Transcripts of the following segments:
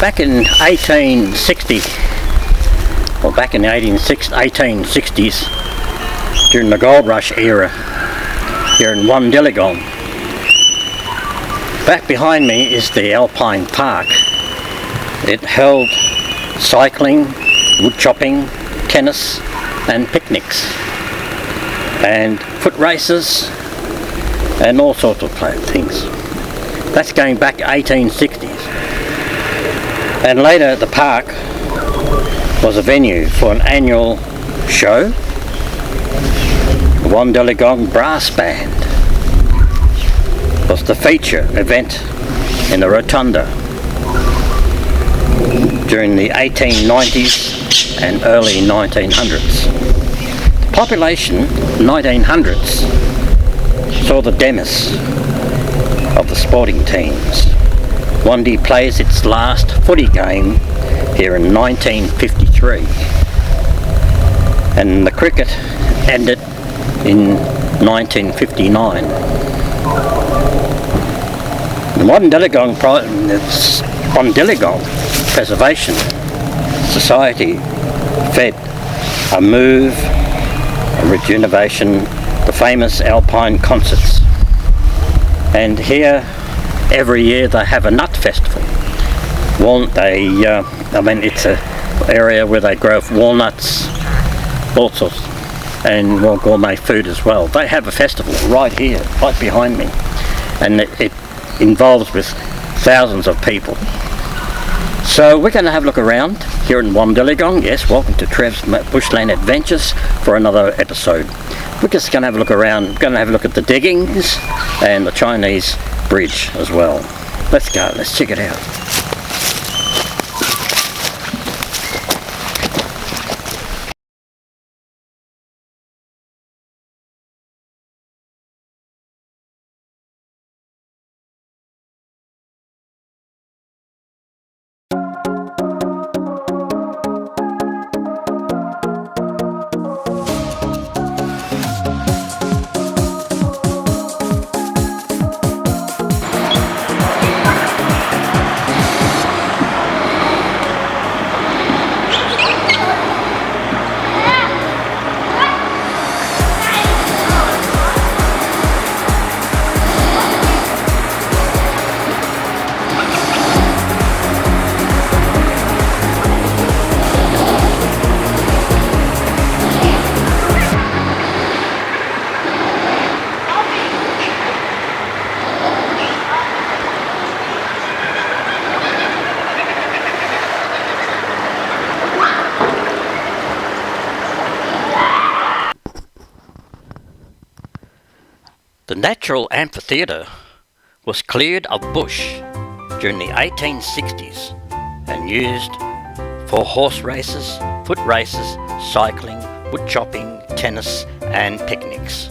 Back in 1860, or back in the 1860s, during the gold rush era here in Wandiligong. Back behind me is the Alpine Park. It held cycling, wood chopping, tennis and picnics and foot races and all sorts of things. That's going back 1860s. And later the park was a venue for an annual show. The Wandiligong Brass Band was the feature event in the rotunda during the 1890s and early 1900s. The population 1900s saw the demise of the sporting teams. Wandi plays its last footy game here in 1953, and the cricket ended in 1959. The Wandiligong Preservation Society fed a move, a rejuvenation, the famous Alpine concerts. And here, every year they have a nut festival. It's an area where they grow walnuts, all sorts, and more gourmet food as well. They have a festival right here, right behind me, and it involves with thousands of people. So we're going to have a look around here in Wandiligong. Yes, welcome to Trev's Bushland Adventures for another episode. We're just going to have a look around, going to have a look at the diggings and the Chinese bridge as well. Let's go, let's check it out. The natural amphitheatre was cleared of bush during the 1860s and used for horse races, foot races, cycling, wood chopping, tennis and picnics.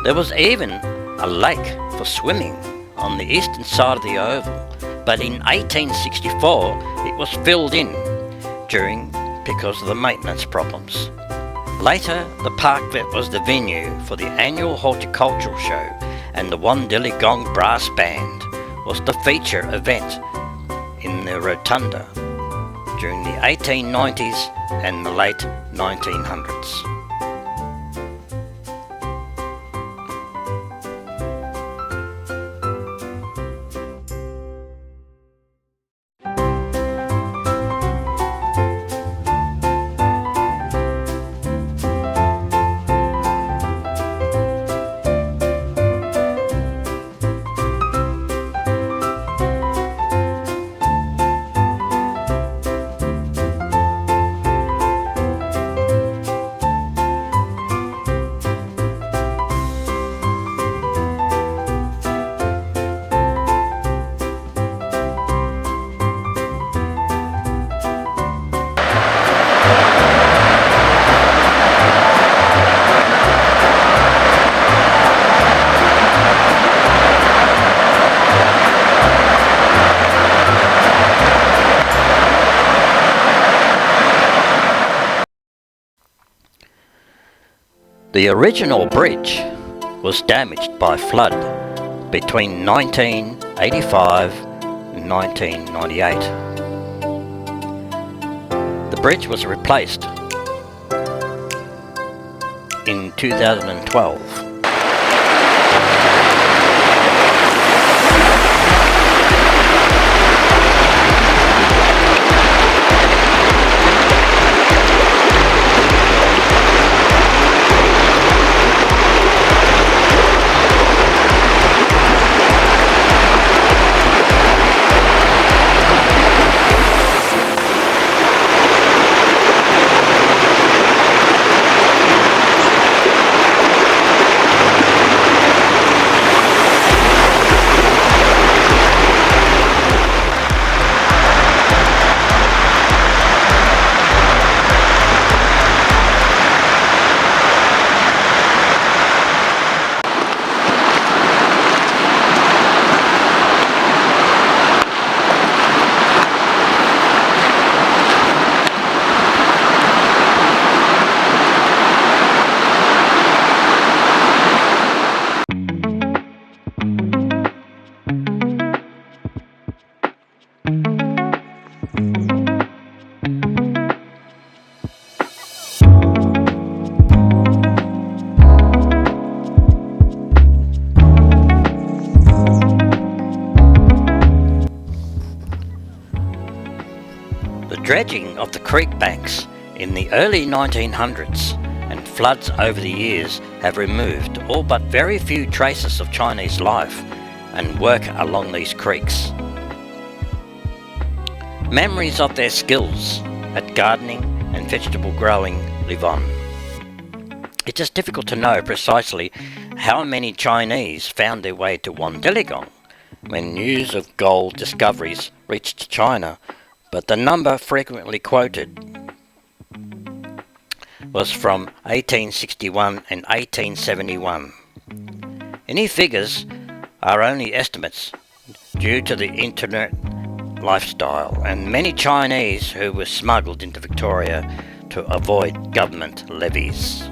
There was even a lake for swimming on the eastern side of the oval, but in 1864 it was filled in because of the maintenance problems. Later, the park was the venue for the annual horticultural show, and the Wandiligong Brass Band was the feature event in the rotunda during the 1890s and the late 1900s. The original bridge was damaged by flood between 1985 and 1998. bridge was replaced in 2012. The dredging of the creek banks in the early 1900s and floods over the years have removed all but very few traces of Chinese life and work along these creeks. Memories of their skills at gardening and vegetable growing live on. It is difficult to know precisely how many Chinese found their way to Wandiligong when news of gold discoveries reached China, but the number frequently quoted was from 1861 and 1871. Any figures are only estimates due to the internet lifestyle and many Chinese who were smuggled into Victoria to avoid government levies.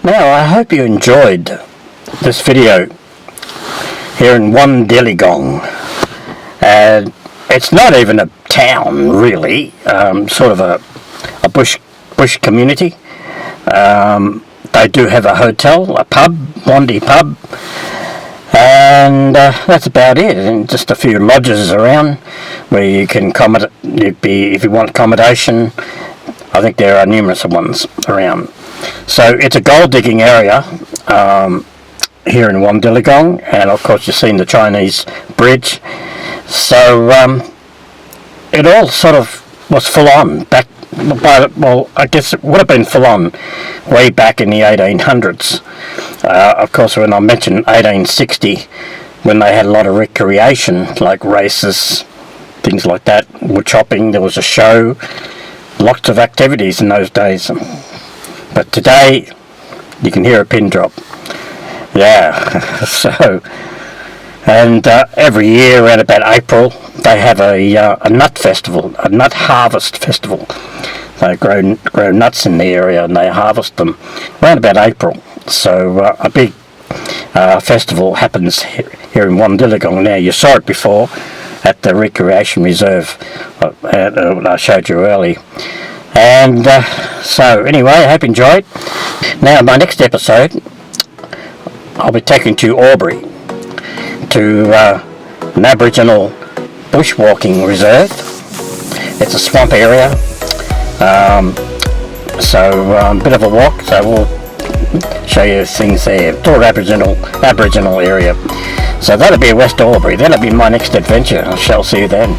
Now, I hope you enjoyed this video here in Wandiligong. And it's not even a town, really, sort of a bush community. They do have a hotel, a pub, Wandi pub, and that's about it. And just a few lodges around where you can accommodate. If you want accommodation, I think there are numerous ones around. So it's a gold digging area here in Wandiligong, and of course you've seen the Chinese bridge. So it all sort of was full on back. Well, I guess it would have been full on way back in the 1800s. Of course, when I mentioned 1860, when they had a lot of recreation, like races, things like that, wood chopping, there was a show, lots of activities in those days. But today, you can hear a pin drop. Yeah, so, and every year around about April, they have a nut festival, a nut harvest festival. They grow nuts in the area and they harvest them around about April. So a big festival happens here in Wandiligong. Now, you saw it before at the recreation reserve I showed you earlier. And so anyway, I hope you enjoyed. Now, my next episode, I'll be taking to Aubrey, to an Aboriginal bushwalking reserve. It's a swamp area, so a bit of a walk, so we'll show you things there. It's all Aboriginal area. So that'll be West Aubrey. That'll be my next adventure. I shall see you then.